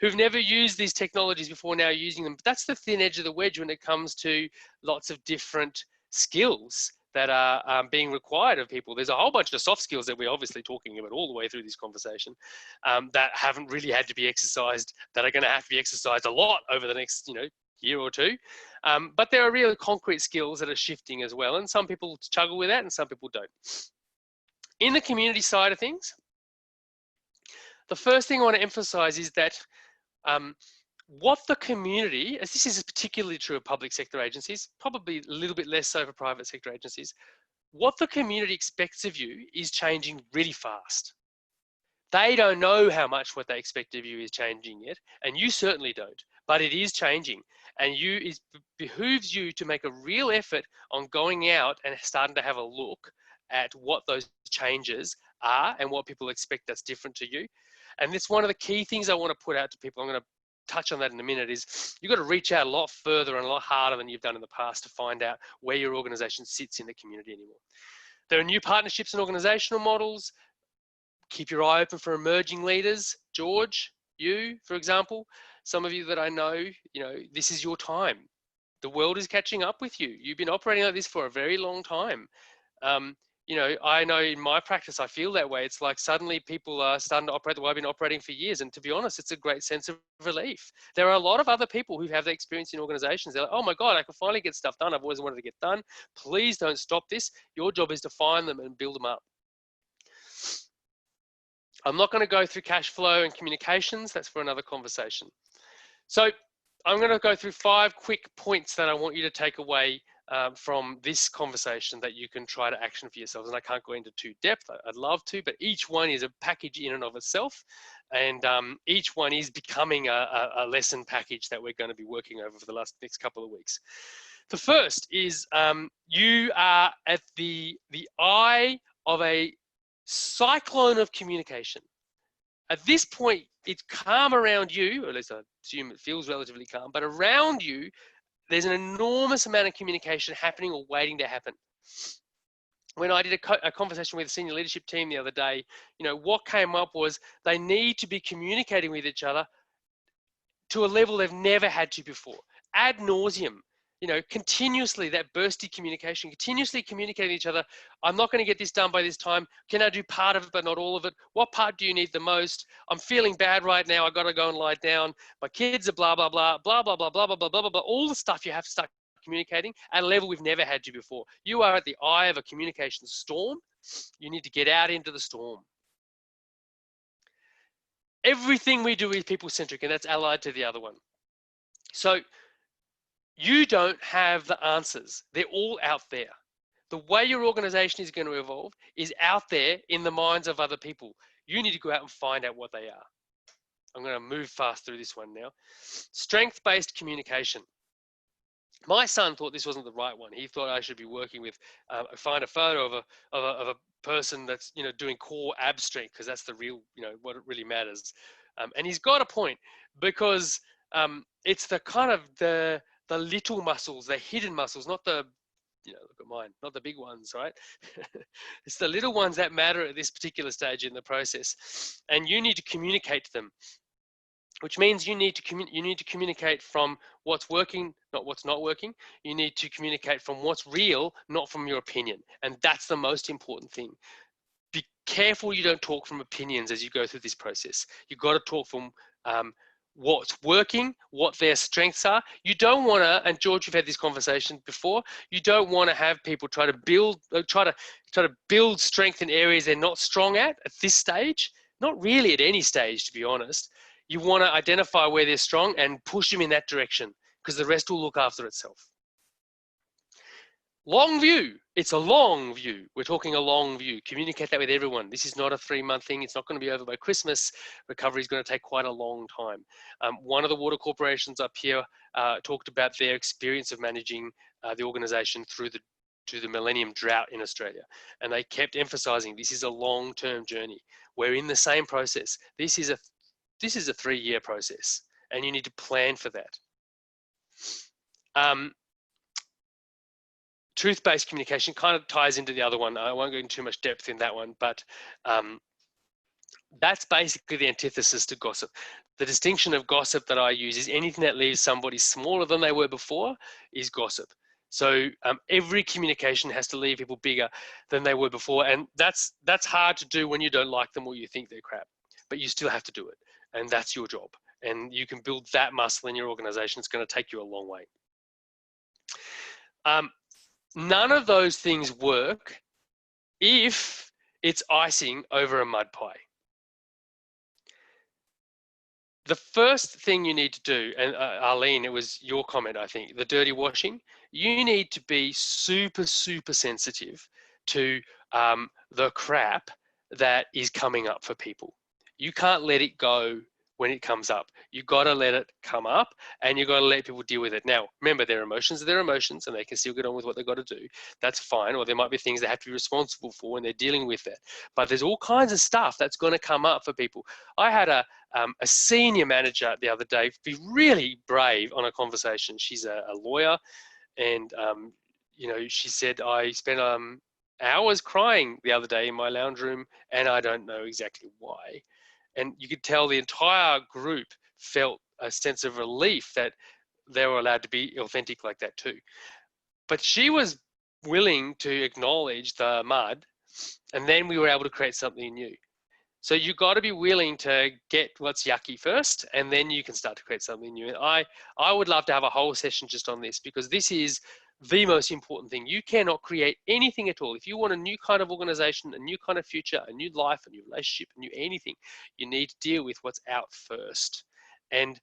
Who've never used these technologies before, now using them. But that's the thin edge of the wedge when it comes to lots of different skills that are being required of people. There's a whole bunch of soft skills that we're obviously talking about all the way through this conversation that haven't really had to be exercised, that are going to have to be exercised a lot over the next, year or two. But there are really concrete skills that are shifting as well. And some people struggle with that and some people don't. In the community side of things, the first thing I want to emphasize is that what the community, as this is particularly true of public sector agencies, probably a little bit less so for private sector agencies, what the community expects of you is changing really fast. They don't know how much what they expect of you is changing yet, and you certainly don't, but it is changing. and it behooves you to make a real effort on going out and starting to have a look at what those changes are and what people expect that's different to you. And it's one of the key things I want to put out to people. I'm going to touch on that in a minute. Is you've got to reach out a lot further and a lot harder than you've done in the past to find out where your organization sits in the community anymore. There are new partnerships and organizational models. Keep your eye open for emerging leaders. George, you, for example, some of you that I know, this is your time. The world is catching up with you. You've been operating like this for a very long time. I know in my practice, I feel that way. It's like suddenly people are starting to operate the way I've been operating for years. And to be honest, it's a great sense of relief. There are a lot of other people who have that experience in organizations. They're like, oh my God, I can finally get stuff done. I've always wanted to get done. Please don't stop this. Your job is to find them and build them up. I'm not going to go through cash flow and communications. That's for another conversation. So I'm going to go through 5 quick points that I want you to take away from this conversation that you can try to action for yourselves. And I can't go into too depth. I'd love to, but each one is a package in and of itself. And each one is becoming a lesson package that we're going to be working over for the next couple of weeks. The first is you are at the eye of a cyclone of communication. At this point, it's calm around you, or at least I assume it feels relatively calm, but around you, there's an enormous amount of communication happening or waiting to happen. When I did a conversation with the senior leadership team the other day, what came up was they need to be communicating with each other to a level they've never had to before, ad nauseum. Continuously that bursty communication, continuously communicating with each other. I'm not going to get this done by this time. Can I do part of it, but not all of it? What part do you need the most? I'm feeling bad right now. I got to go and lie down. My kids are blah, blah, blah, blah, blah, blah, blah, blah, blah, blah, blah, blah. All the stuff you have to start communicating at a level we've never had to before. You are at the eye of a communication storm. You need to get out into the storm. Everything we do is people-centric, and that's allied to the other one. So you don't have the answers. They're all out there. The way your organization is going to evolve is out there in the minds of other people. You need to go out and find out what they are. I'm going to move fast through this one now. Strength-based communication. My son thought this wasn't the right one. He thought I should be working with, find a photo of a person that's, doing core ab strength, because that's the real, what it really matters. And he's got a point, because it's the kind of the little muscles, the hidden muscles, not the, look at mine, not the big ones, right? It's the little ones that matter at this particular stage in the process. And you need to communicate to them, which means you need to communicate from what's working, not what's not working. You need to communicate from what's real, not from your opinion. And that's the most important thing. Be careful you don't talk from opinions as you go through this process. You've got to talk from what's working, what their strengths are. You don't want to, and George, you've had this conversation before, you don't want to have people try to build strength in areas they're not strong at this stage. Not really at any stage, to be honest. You want to identify where they're strong and push them in that direction, because the rest will look after itself. Long view. It's a long view. We're talking a long view. Communicate that with everyone. This is not a 3-month thing. It's not going to be over by Christmas. Recovery is going to take quite a long time. One of the water corporations up here talked about their experience of managing the organization through the millennium drought in Australia. And they kept emphasizing this is a long-term journey. We're in the same process. This is a 3-year process, and you need to plan for that. Truth-based communication kind of ties into the other one. I won't go into too much depth in that one, but that's basically the antithesis to gossip. The distinction of gossip that I use is anything that leaves somebody smaller than they were before is gossip. So every communication has to leave people bigger than they were before, and that's hard to do when you don't like them or you think they're crap, but you still have to do it, and that's your job. And you can build that muscle in your organization. It's going to take you a long way. None of those things work if it's icing over a mud pie. The first thing you need to do, and Arlene, it was your comment, I think, the dirty washing, you need to be super, super sensitive to the crap that is coming up for people. You can't let it go when it comes up. You've got to let it come up, and you've got to let people deal with it. Now, remember, their emotions are their emotions, and they can still get on with what they've got to do. That's fine. Or there might be things they have to be responsible for, and they're dealing with it. But there's all kinds of stuff that's going to come up for people. I had a senior manager the other day be really brave on a conversation. She's a lawyer, and she said, I spent hours crying the other day in my lounge room, and I don't know exactly why. And you could tell the entire group felt a sense of relief that they were allowed to be authentic like that too. But she was willing to acknowledge the mud, and then we were able to create something new. So you got to be willing to get what's yucky first, and then you can start to create something new. And I would love to have a whole session just on this, because this is the most important thing. You cannot create anything at all. If you want a new kind of organization, a new kind of future, a new life, a new relationship, a new anything, you need to deal with what's out first. And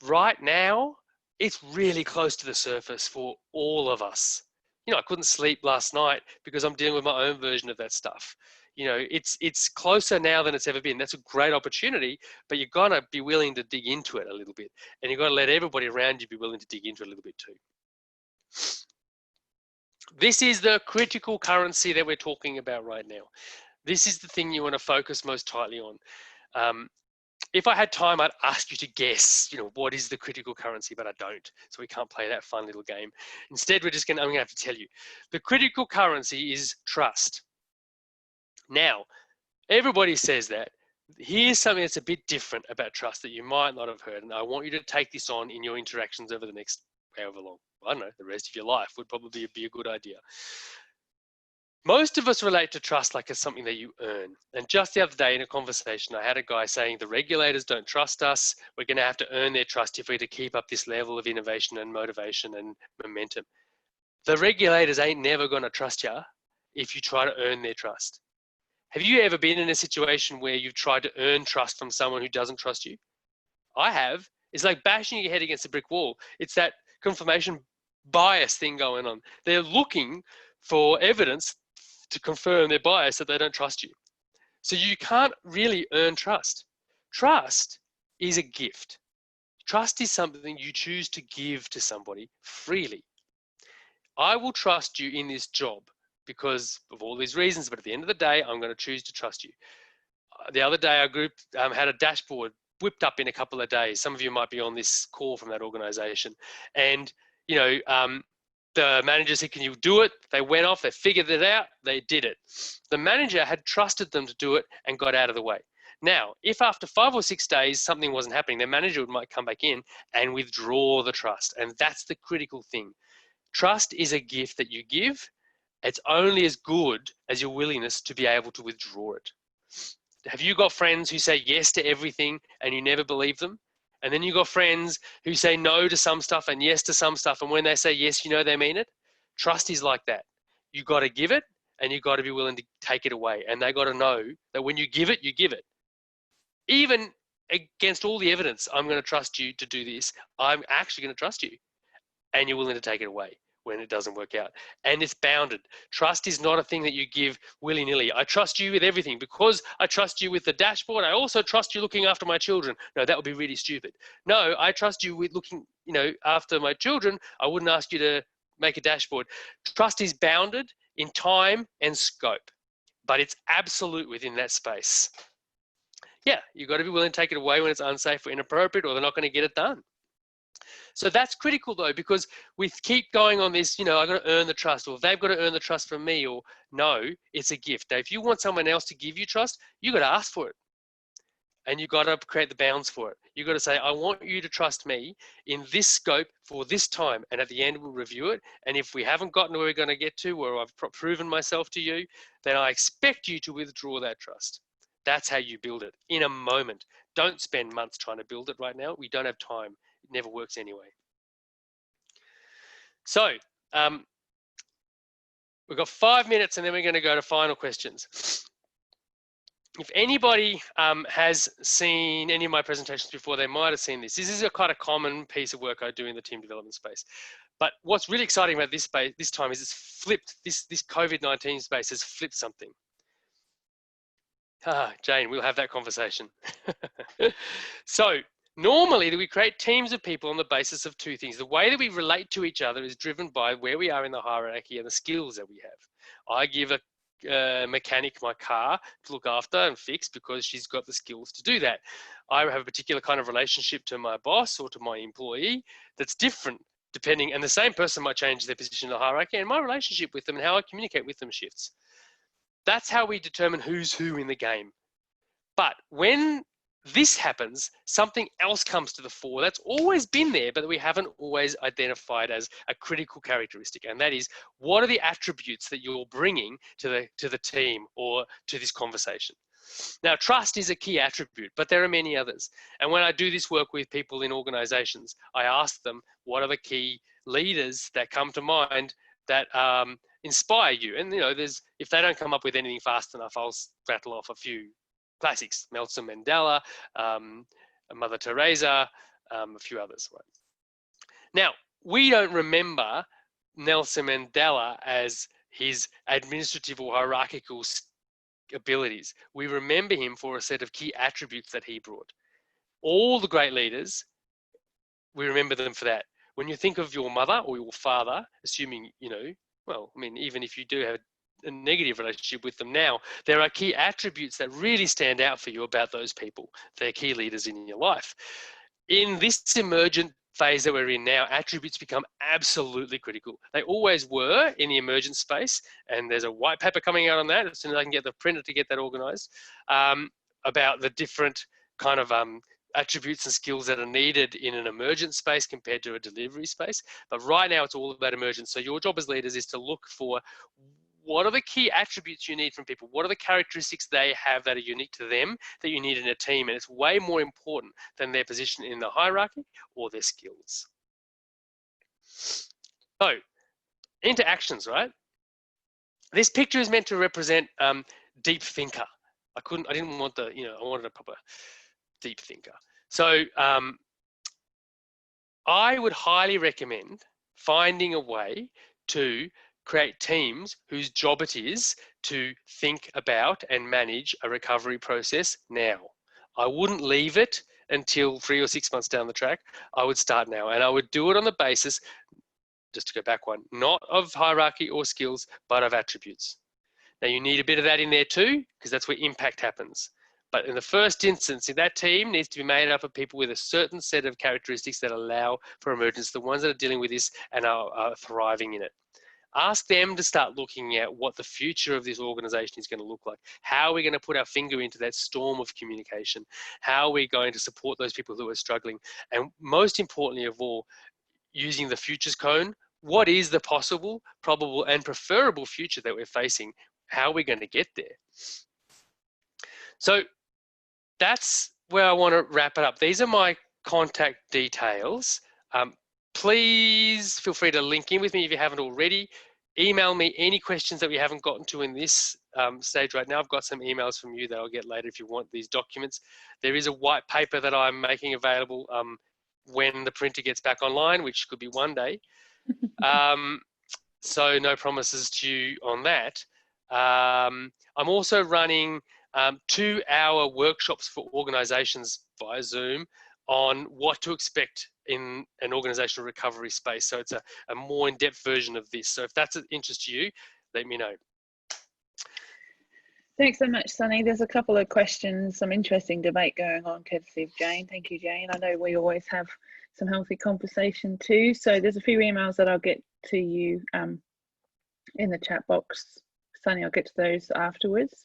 right now, it's really close to the surface for all of us. I couldn't sleep last night because I'm dealing with my own version of that stuff. It's closer now than it's ever been. That's a great opportunity, but you've got to be willing to dig into it a little bit, and you've got to let everybody around you be willing to dig into it a little bit too. This is the critical currency that we're talking about right now. This is the thing you want to focus most tightly on. If I had time, I'd ask you to guess, what is the critical currency, but I don't. So we can't play that fun little game. Instead, I'm going to have to tell you. The critical currency is trust. Now, everybody says that. Here's something that's a bit different about trust that you might not have heard, and I want you to take this on in your interactions over the next however long. I don't know, the rest of your life would probably be a good idea. Most of us relate to trust like it's something that you earn. And just the other day in a conversation, I had a guy saying the regulators don't trust us. We're going to have to earn their trust if we're to keep up this level of innovation and motivation and momentum. The regulators ain't never going to trust you if you try to earn their trust. Have you ever been in a situation where you've tried to earn trust from someone who doesn't trust you? I have. It's like bashing your head against a brick wall. It's that confirmation bias thing going on. They're looking for evidence to confirm their bias that they don't trust you. So you can't really earn trust. Trust is a gift. Trust is something you choose to give to somebody freely. I will trust you in this job because of all these reasons, but at the end of the day, I'm going to choose to trust you. The other day, our group had a dashboard whipped up in a couple of days. Some of you might be on this call from that organization. And, the manager said, can you do it? They went off, they figured it out, they did it. The manager had trusted them to do it and got out of the way. Now, if after 5 or 6 days something wasn't happening, the manager might come back in and withdraw the trust. And that's the critical thing. Trust is a gift that you give. It's only as good as your willingness to be able to withdraw it. Have you got friends who say yes to everything and you never believe them? And then you got friends who say no to some stuff and yes to some stuff. And when they say yes, they mean it. Trust is like that. You got to give it and you got to be willing to take it away. And they got to know that when you give it, you give it. Even against all the evidence, I'm going to trust you to do this. I'm actually going to trust you. And you're willing to take it away when it doesn't work out. And it's bounded. Trust is not a thing that you give willy-nilly. I trust you with everything. Because I trust you with the dashboard, I also trust you looking after my children. No, that would be really stupid. No, I trust you with looking, after my children. I wouldn't ask you to make a dashboard. Trust is bounded in time and scope, but it's absolute within that space. Yeah, you've got to be willing to take it away when it's unsafe or inappropriate, or they're not going to get it done. So that's critical though, because we keep going on this, I've got to earn the trust, or they've got to earn the trust from me, or no, it's a gift. Now, if you want someone else to give you trust, you've got to ask for it. And you've got to create the bounds for it. You've got to say, I want you to trust me in this scope for this time. And at the end, we'll review it. And if we haven't gotten where we're going to get to, or I've proven myself to you, then I expect you to withdraw that trust. That's how you build it in a moment. Don't spend months trying to build it right now. We don't have time. It never works anyway. So we've got 5 minutes and then we're going to go to final questions. If anybody has seen any of my presentations before, they might have seen this. This is a kind of common piece of work I do in the team development space. But what's really exciting about this space this time is it's flipped. This COVID-19 space has flipped something. Jane, we'll have that conversation. So normally we create teams of people on the basis of two things. The way that we relate to each other is driven by where we are in the hierarchy and the skills that we have. I give a mechanic my car to look after and fix because she's got the skills to do that. I have a particular kind of relationship to my boss or to my employee that's different depending, and the same person might change their position in the hierarchy, and my relationship with them and how I communicate with them shifts. That's how we determine who's who in the game. But when this happens, something else comes to the fore that's always been there, but that we haven't always identified as a critical characteristic. And that is, what are the attributes that you're bringing to the team or to this conversation? Now, trust is a key attribute, but there are many others. And when I do this work with people in organizations, I ask them, what are the key leaders that come to mind that inspire you? And, you know, if they don't come up with anything fast enough, I'll rattle off a few classics: Nelson Mandela, Mother Teresa, a few others. Right? Now, we don't remember Nelson Mandela as his administrative or hierarchical abilities. We remember him for a set of key attributes that he brought. All the great leaders, we remember them for that. When you think of your mother or your father, assuming, you know, well, I mean, even if you do have a negative relationship with them now, there are key attributes that really stand out for you about those people. They're key leaders in your life. In this emergent phase that we're in now, attributes become absolutely critical. They always were in the emergent space, and there's a white paper coming out on that as soon as I can get the printer to get that organized, about the different kind of attributes and skills that are needed in an emergent space compared to a delivery space. But right now it's all about emergence. So your job as leaders is to look for what are the key attributes you need from people? What are the characteristics they have that are unique to them that you need in a team? And it's way more important than their position in the hierarchy or their skills. So, into actions, right? This picture is meant to represent deep thinker. I didn't want I wanted a proper deep thinker. So I would highly recommend finding a way to create teams whose job it is to think about and manage a recovery process now. I wouldn't leave it until 3 or 6 months down the track. I would start now, and I would do it on the basis, just to go back one, not of hierarchy or skills, but of attributes. Now you need a bit of that in there too, because that's where impact happens. But in the first instance, that team needs to be made up of people with a certain set of characteristics that allow for emergence, the ones that are dealing with this and are thriving in it. Ask them to start looking at what the future of this organization is going to look like. How are we going to put our finger into that storm of communication? How are we going to support those people who are struggling? And most importantly of all, using the futures cone, what is the possible, probable, and preferable future that we're facing? How are we going to get there? So that's where I want to wrap it up. These are my contact details. Please feel free to link in with me if you haven't already. Email me any questions that we haven't gotten to in this stage right now. I've got some emails from you that I'll get later if you want these documents. There is a white paper that I'm making available when the printer gets back online, which could be one day. So no promises to you on that. I'm also running 2-hour workshops for organizations via Zoom on what to expect in an organizational recovery space. So it's a more in-depth version of this. So if that's of interest to you, let me know. Thanks so much, Sonny. There's a couple of questions, some interesting debate going on, courtesy of Jane. Thank you, Jane. I know we always have some healthy conversation too. So there's a few emails that I'll get to you in the chat box. Sonny, I'll get to those afterwards.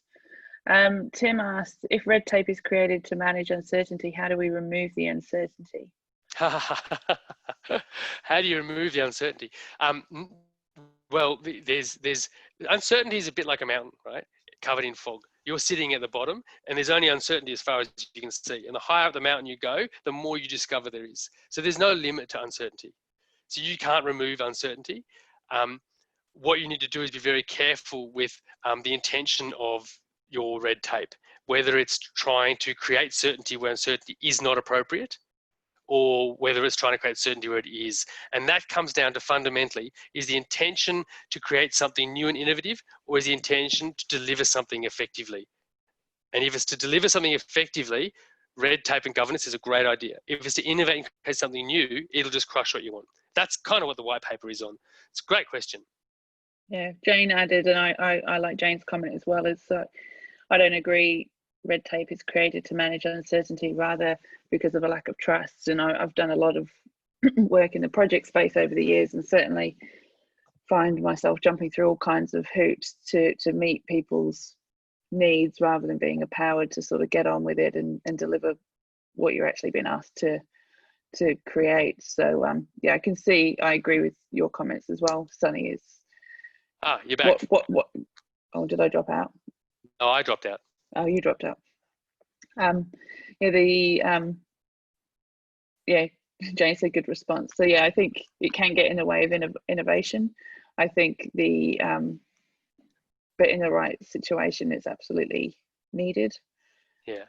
Tim asked, if red tape is created to manage uncertainty, how do we remove the uncertainty? How do you remove the uncertainty? Well, there's uncertainty is a bit like a mountain, right? Covered in fog. You're sitting at the bottom and there's only uncertainty as far as you can see. And the higher up the mountain you go, the more you discover there is. So there's no limit to uncertainty. So you can't remove uncertainty. What you need to do is be very careful with the intention of your red tape, whether it's trying to create certainty where uncertainty is not appropriate, or whether it's trying to create certainty where it is. And that comes down to fundamentally, is the intention to create something new and innovative, or is the intention to deliver something effectively? And if it's to deliver something effectively, red tape and governance is a great idea. If it's to innovate and create something new, it'll just crush what you want. That's kind of what the white paper is on. It's a great question. Yeah, Jane added, and I like Jane's comment as well, is that I don't agree red tape is created to manage uncertainty, rather because of a lack of trust. And I've done a lot of work in the project space over the years, and certainly find myself jumping through all kinds of hoops to meet people's needs, rather than being empowered to sort of get on with it and deliver what you're actually being asked to create. So yeah, I agree with your comments as well. Sunny is you're back. What oh, did I drop out? Oh, I dropped out. Oh, you dropped out. Yeah, Jane said good response. So yeah, I think it can get in the way of innovation. I think but in the right situation, it's absolutely needed. Yeah.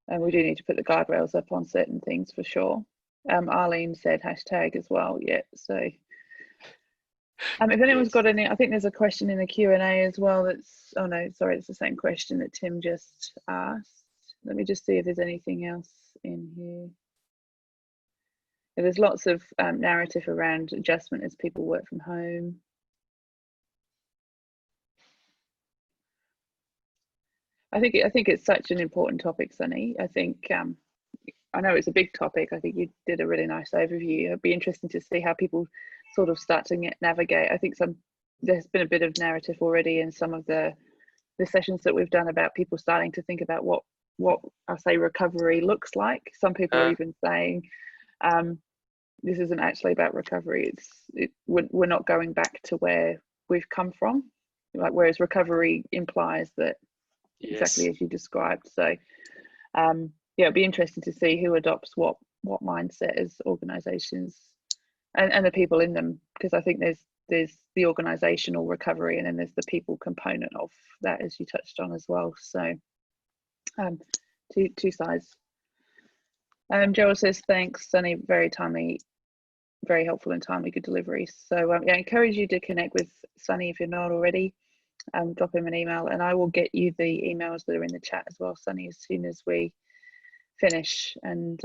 And we do need to put the guardrails up on certain things for sure. Arlene said hashtag as well. Yeah. So if anyone's got any, I think there's a question in the Q&A as well. Oh no, sorry, it's the same question that Tim just asked. Let me just see if there's anything else in here. There's lots of narrative around adjustment as people work from home. I think it's such an important topic, Sunny. I think I know it's a big topic. I think you did a really nice overview. It'd be interesting to see how people sort of start to navigate. I think there's been a bit of narrative already in some of the sessions that we've done about people starting to think about what I say recovery looks like. Some people are even saying this isn't actually about recovery. We're not going back to where we've come from. Like, whereas recovery implies that exactly as you described. So yeah, it'd be interesting to see who adopts what mindset as organizations and the people in them, because I think there's the organizational recovery, and then there's the people component of that, as you touched on as well. So two sides. Joel says thanks, Sunny, very timely, very helpful and timely, good delivery. So yeah, I encourage you to connect with Sunny if you're not already. Drop him an email, and I will get you the emails that are in the chat as well, Sunny, as soon as we finish. And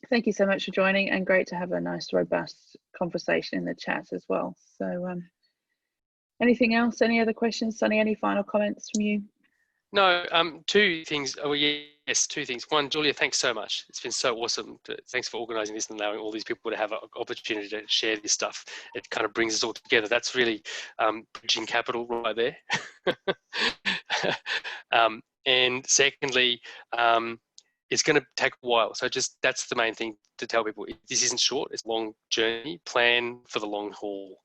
thank you so much for joining, and great to have a nice robust conversation in the chat as well. So anything else, any other questions, Sunny? Any final comments from you? No, two things. Oh, yes, two things. One, Julia, thanks so much. It's been so awesome. Thanks for organising this and allowing all these people to have an opportunity to share this stuff. It kind of brings us all together. That's really bridging capital right there. And secondly, it's going to take a while. So that's the main thing to tell people. This isn't short. It's a long journey. Plan for the long haul.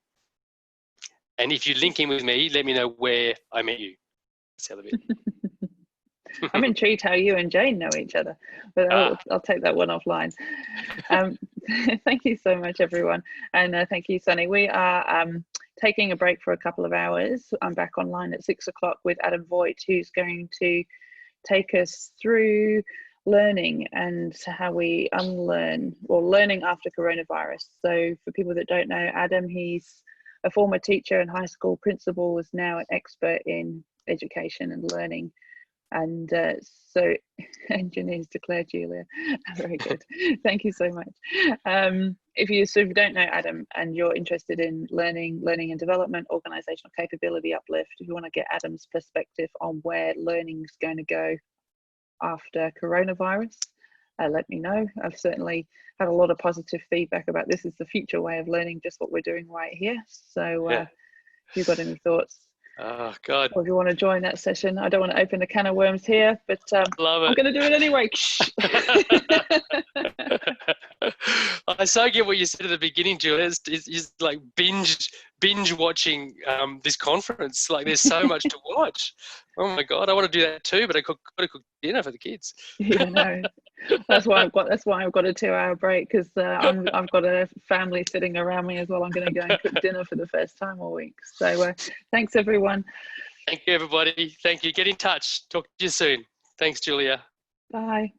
And if you link in with me, let me know where I met you. That's the other bit. I'm intrigued how you and Jane know each other, but I'll take that one offline. Thank you so much, everyone. And thank you, Sunny. We are taking a break for a couple of hours. I'm back online at 6 o'clock with Adam Voigt, who's going to take us through learning and how we unlearn, or learning after coronavirus. So for people that don't know Adam, he's a former teacher and high school principal, is now an expert in education and learning. And so engineers declare Julia. Very good. Thank you so much. If you don't know Adam and you're interested in learning and development, organizational capability uplift, if you want to get Adam's perspective on where learning is going to go after coronavirus, let me know. I've certainly had a lot of positive feedback about this is the future way of learning, just what we're doing right here. So if you've got any thoughts, oh God, or if you want to join that session, I don't want to open a can of worms here, but I'm going to do it anyway. I so get what you said at the beginning, Julia. It's like binge watching this conference. Like, there's so much to watch. Oh my God, I want to do that too, but I got to cook dinner for the kids. Yeah, no. That's why I've got a 2-hour break, because I've got a family sitting around me as well. I'm going to go and cook dinner for the first time all week. So thanks, everyone. Thank you, everybody. Thank you. Get in touch. Talk to you soon. Thanks, Julia. Bye.